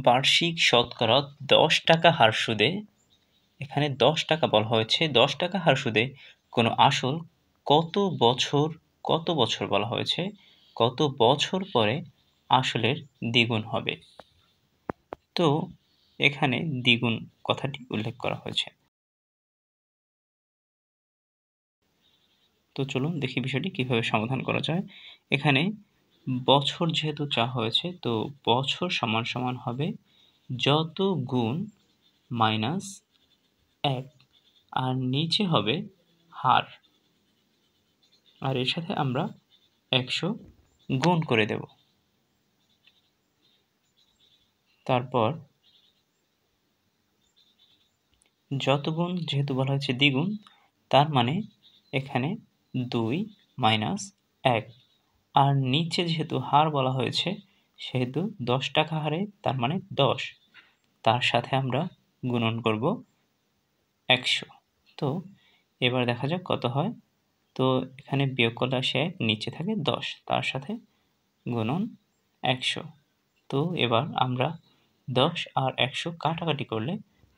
বার্ষিক শতকরা 10 টাকা হার সুদে, এখানে 10 টাকা বলা হয়েছে, 10 টাকা হার সুদে কোনো আসল কত বছর বলা হয়েছে, কত বছর পরে আসলের দ্বিগুণ হবে। তো এখানে দ্বিগুণ কথাটি উল্লেখ করা হয়েছে। তো চলুন দেখি বিষয়টি কিভাবে সমাধান করা যায়। এখানে বছর যেহেতু চাওয়া হয়েছে, তো বছর সমান সমান হবে যত গুণ মাইনাস 1, আর নিচে হবে হার, আর এর সাথে আমরা 100 গুণ করে দেব। তারপর যত গুণ যেহেতু বলা হয়েছে দ্বিগুণ, তার মানে এখানে 2 মাইনাস 1, আর নিচে যেহেতু হার বলা হয়েছে সেহেতু 10 টাকা হারে, তার মানে 10, তার সাথে আমরা গুণন করব 100। তো এবার দেখা যাক কত হয়। তো এখানে বিয়োগ করলে আসে 1, নিচে থাকে 10, তার সাথে গুণন 100। তো এবার আমরা 10 আর 100 কাটাকাটি করলে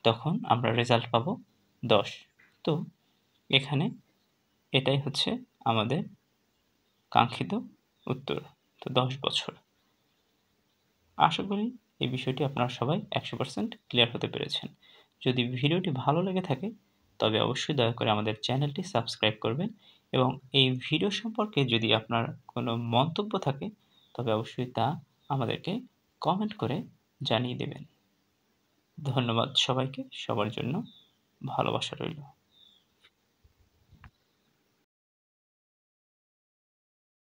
তখন আমরা রেজাল্ট পাবো 10। তো এখানে এটাই হচ্ছে আমাদের কাঙ্ক্ষিত উত্তর। তো 10 বছর। আশা করি এই বিষয়টি আপনারা সবাই 100% ক্লিয়ার হতে পেরেছেন। যদি ভিডিওটি ভালো লেগে থাকে তবে অবশ্যই দয়া করে আমাদের চ্যানেলটি সাবস্ক্রাইব করবেন, এবং এই ভিডিও সম্পর্কে যদি আপনার কোনো মন্তব্য থাকে তবে অবশ্যই তা আমাদেরকে কমেন্ট করে জানিয়ে দেবেন। ধন্যবাদ সবাইকে, সবার জন্য ভালোবাসা রইল।